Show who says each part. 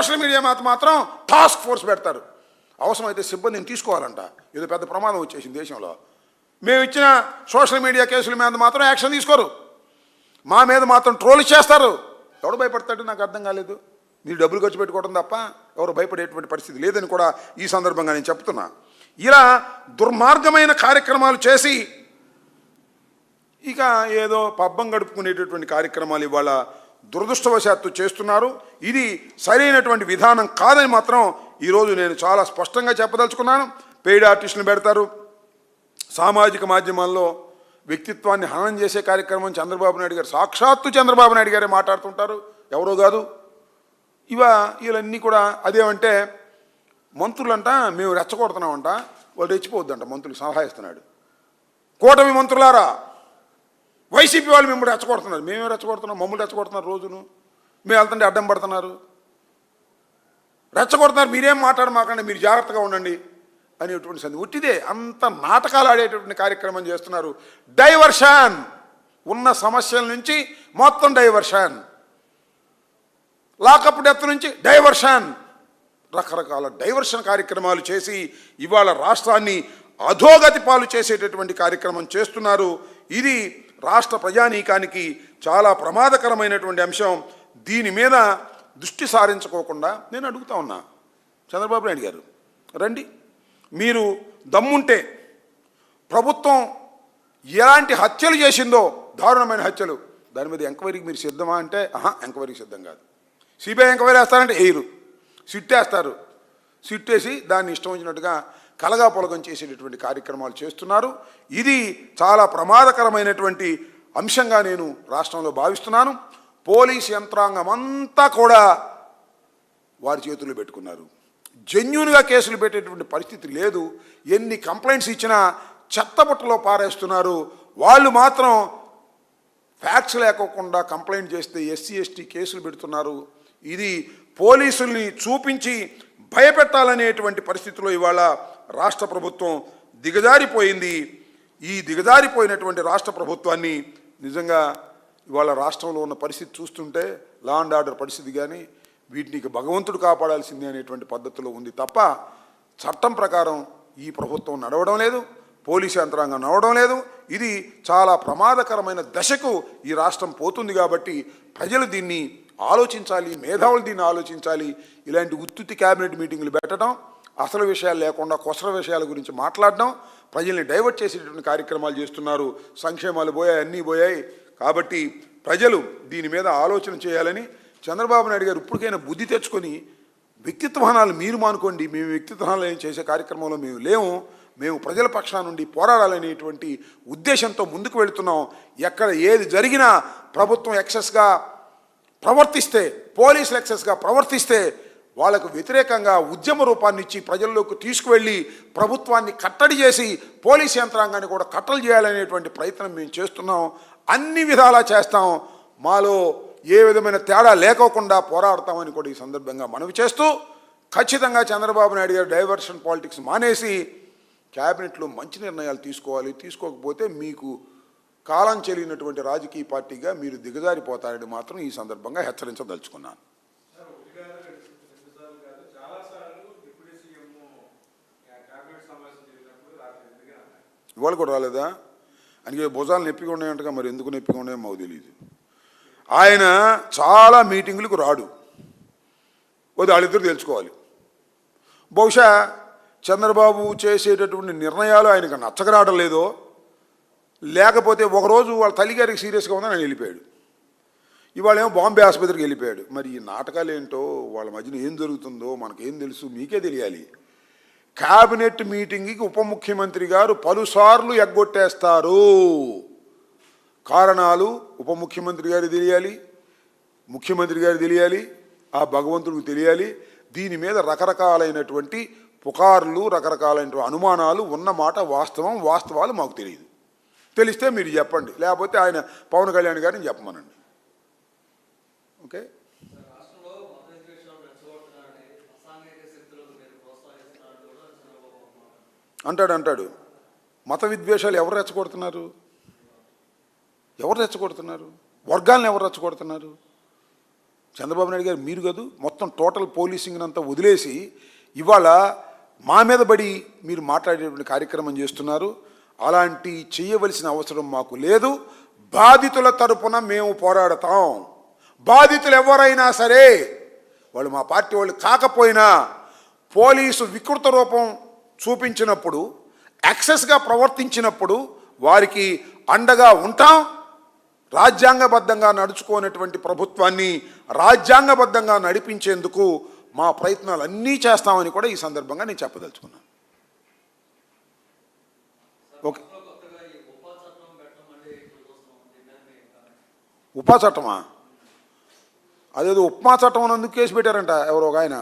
Speaker 1: Social media మాత్రం task force పెడతారు. అవసరమైతే సిబ్బందిని తీసుకోవాలంట. ఏదో పెద్ద ప్రమాదం వచ్చేసింది దేశంలో. మేము ఇచ్చిన సోషల్ మీడియా కేసుల మీద మాత్రం యాక్షన్ తీసుకోరు, మా మీద మాత్రం ట్రోల్ చేస్తారు. ఎవడు భయపడతాడు నాకు అర్థం కాలేదు. మీరు డబ్బులు ఖర్చు పెట్టుకోవడం తప్ప ఎవరు భయపడేటువంటి పరిస్థితి లేదని కూడా ఈ సందర్భంగా నేను చెప్తున్నా. ఇలా దుర్మార్గమైన కార్యక్రమాలు చేసి ఇక ఏదో పబ్బం గడుపుకునేటటువంటి కార్యక్రమాలు ఇవాళ దురదృష్టవశాత్తు చేస్తున్నారు. ఇది సరైనటువంటి విధానం కాదని మాత్రం ఈరోజు నేను చాలా స్పష్టంగా చెప్పదలుచుకున్నాను. పెయిడ్ ఆర్టిస్టులు పెడతారు, సామాజిక మాధ్యమాల్లో వ్యక్తిత్వాన్ని హననం చేసే కార్యక్రమం చంద్రబాబు నాయుడు గారు, సాక్షాత్తు చంద్రబాబు నాయుడు గారే మాట్లాడుతుంటారు, ఎవరో కాదు. వీళ్ళన్నీ కూడా అదేమంటే మంత్రులంట మేము రెచ్చగొడుతున్నామంట, వాళ్ళు రెచ్చిపోవద్దంట. మంత్రులు సలహా ఇస్తున్నాడు. కూటమి మంత్రులారా, వైసీపీ వాళ్ళు మిమ్మల్ని రెచ్చగొడుతున్నారు. మేమే రెచ్చగొడుతున్నాం, మమ్మల్ని రెచ్చగొడుతున్నారు. రోజును మేము వెళ్తుంటే అడ్డం పడుతున్నారు, రెచ్చగొడుతున్నారు. మీరేం మాట్లాడమాకండి, మీరు జాగ్రత్తగా ఉండండి అనేటువంటి సంది ఉట్టిదే. అంత నాటకాలు ఆడేటటువంటి కార్యక్రమం చేస్తున్నారు. డైవర్షన్, ఉన్న సమస్యల నుంచి మొత్తం డైవర్షన్, లాకప్ డెత్ నుంచి డైవర్షన్, రకరకాల డైవర్షన్ కార్యక్రమాలు చేసి ఇవాళ రాష్ట్రాన్ని అధోగతి పాలు చేసేటటువంటి కార్యక్రమం చేస్తున్నారు. ఇది రాష్ట్ర ప్రజానీకానికి చాలా ప్రమాదకరమైనటువంటి అంశం. దీని మీద దృష్టి సారించుకోకుండా నేను అడుగుతా ఉన్నా, చంద్రబాబు నాయుడు గారు రండి, మీరు దమ్ముంటే ప్రభుత్వం ఎలాంటి హత్యలు చేసిందో, దారుణమైన హత్యలు, దాని మీద ఎంక్వైరీకి మీరు సిద్ధమా అంటే ఎంక్వైరీకి సిద్ధం కాదు. సిబిఐ ఎంక్వైరీ వేస్తారంటే వేయరు, సిట్ వేస్తారు. సిట్ వేసి దాన్ని ఇష్టం వచ్చినట్టుగా కలగా పొలగం చేసేటటువంటి కార్యక్రమాలు చేస్తున్నారు. ఇది చాలా ప్రమాదకరమైనటువంటి అంశంగా నేను రాష్ట్రంలో భావిస్తున్నాను. పోలీస్ యంత్రాంగం అంతా కూడా వారి చేతుల్లో పెట్టుకున్నారు. జెన్యూన్గా కేసులు పెట్టేటువంటి పరిస్థితి లేదు. ఎన్ని కంప్లైంట్స్ ఇచ్చినా చెత్తబుట్టలో పారేస్తున్నారు. వాళ్ళు మాత్రం ఫ్యాక్ట్స్ లేకోకుండా కంప్లైంట్ చేస్తే ఎస్సీ ఎస్టీ కేసులు పెడుతున్నారు. ఇది పోలీసుల్ని చూపించి భయపెట్టాలనేటువంటి పరిస్థితిలో ఇవాళ రాష్ట్ర ప్రభుత్వం దిగజారిపోయింది. ఈ దిగజారిపోయినటువంటి రాష్ట్ర ప్రభుత్వాన్ని నిజంగా ఇవాళ రాష్ట్రంలో ఉన్న పరిస్థితి చూస్తుంటే లా అండ్ ఆర్డర్ పరిస్థితి కానీ వీటిని భగవంతుడు కాపాడాల్సిందే అనేటువంటి పద్ధతిలో ఉంది తప్ప చట్టం ప్రకారం ఈ ప్రభుత్వం నడవడం లేదు, పోలీసు యంత్రాంగం నడవడం లేదు. ఇది చాలా ప్రమాదకరమైన దశకు ఈ రాష్ట్రం పోతుంది. కాబట్టి ప్రజలు దీన్ని ఆలోచించాలి, మేధావులు దీన్ని ఆలోచించాలి. ఇలాంటి ఉత్తుత్తి క్యాబినెట్ మీటింగులు పెట్టడం, అసలు విషయాలు లేకుండా కొసర విషయాల గురించి మాట్లాడడం, ప్రజల్ని డైవర్ట్ చేసేటువంటి కార్యక్రమాలు చేస్తున్నారు. సంక్షేమాలు పోయాయి, అన్నీ పోయాయి. కాబట్టి ప్రజలు దీని మీద ఆలోచన చేయాలని చంద్రబాబు నాయుడు గారు ఇప్పటికైనా బుద్ధి తెచ్చుకొని వ్యక్తిత్వహనాలు మీరు మానుకోండి. మేము వ్యక్తిత్వహనాలు చేసే కార్యక్రమంలో మేము లేము, మేము ప్రజల పక్షాన నుండి పోరాడాలనేటువంటి ఉద్దేశంతో ముందుకు వెళుతున్నాం. ఎక్కడ ఏది జరిగినా ప్రభుత్వం ఎక్సెస్గా ప్రవర్తిస్తే, పోలీసులు ఎక్సెస్గా ప్రవర్తిస్తే వాళ్ళకు వ్యతిరేకంగా ఉద్యమ రూపాన్ని ఇచ్చి ప్రజల్లోకి తీసుకువెళ్ళి ప్రభుత్వాన్ని కట్టడి చేసి పోలీస్ యంత్రాంగాన్ని కూడా కట్టడి చేయాలనేటువంటి ప్రయత్నం మేము చేస్తున్నాం. అన్ని విధాలా చేస్తాం. మాలో ఏ విధమైన తేడా లేకోకుండా పోరాడతామని కూడా ఈ సందర్భంగా మనవి చేస్తూ, ఖచ్చితంగా చంద్రబాబు నాయుడు గారు డైవర్షన్ పాలిటిక్స్ మానేసి క్యాబినెట్లో మంచి నిర్ణయాలు తీసుకోవాలి. తీసుకోకపోతే మీకు కాలం చెల్లినటువంటి రాజకీయ పార్టీగా మీరు దిగజారిపోతారని మాత్రం ఈ సందర్భంగా హెచ్చరించదలుచుకున్నాను. ఇవాళ కూడా రాలేదా? అందుకే భుజాలు నొప్పిగా ఉన్నాయంటగా, మరి ఎందుకు నొప్పిగా ఉన్నాయో మాకు తెలియదు. ఆయన చాలా మీటింగులకు రాడు, వాళ్ళిద్దరు తెలుసుకోవాలి. బహుశా చంద్రబాబు చేసేటటువంటి నిర్ణయాలు ఆయనకు నచ్చకరావడం లేదో, లేకపోతే ఒకరోజు వాళ్ళ తల్లిగారికి సీరియస్గా ఉందని ఆయన వెళ్ళిపోయాడు. ఇవాళేమో బాంబే ఆసుపత్రికి వెళ్ళిపోయాడు. మరి ఈ నాటకాలు ఏంటో, వాళ్ళ మధ్యన ఏం జరుగుతుందో మనకేం తెలుసు, మీకే తెలియాలి. క్యాబినెట్ మీటింగ్కి ఉప ముఖ్యమంత్రి గారు పలుసార్లు ఎగ్గొట్టేస్తారు. కారణాలు ఉప ముఖ్యమంత్రి గారు తెలియాలి, ముఖ్యమంత్రి గారు తెలియాలి, ఆ భగవంతుడికి తెలియాలి. దీని మీద రకరకాలైనటువంటి పుకార్లు, రకరకాలైన అనుమానాలు ఉన్నమాట వాస్తవం. వాస్తవాలు మాకు తెలియదు. తెలిస్తే మీరు చెప్పండి, లేకపోతే ఆయన పవన్ కళ్యాణ్ గారిని చెప్పమనండి. ఓకే. అంటాడు. మత విద్వేషాలు ఎవరు రెచ్చగొడుతున్నారు? ఎవరు రెచ్చగొడుతున్నారు? వర్గాలను ఎవరు రెచ్చగొడుతున్నారు? చంద్రబాబు నాయుడు గారు మీరు కాదు, మొత్తం టోటల్ పోలీసింగ్ అంతా వదిలేసి ఇవాళ మా మీద పడి మీరు మాట్లాడేటువంటి కార్యక్రమం చేస్తున్నారు. అలాంటి చేయవలసిన అవసరం మాకు లేదు. బాధితుల తరపున మేము పోరాడతాం. బాధితులు ఎవరైనా సరే, వాళ్ళు మా పార్టీ వాళ్ళు కాకపోయినా, పోలీసు వికృత రూపం చూపించినప్పుడు, యాక్సెస్గా ప్రవర్తించినప్పుడు వారికి అండగా ఉంటాం. రాజ్యాంగబద్ధంగా నడుచుకోనటువంటి ప్రభుత్వాన్ని రాజ్యాంగబద్ధంగా నడిపించేందుకు మా ప్రయత్నాలు అన్నీ చేస్తామని కూడా ఈ సందర్భంగా నేను చెప్పదలుచుకున్నాను. ఓకే, ఉపా చట్టమా? అదేదో ఉప్మా చట్టం అని అందుకు కేసు పెట్టారంట ఎవరో ఒక ఆయన.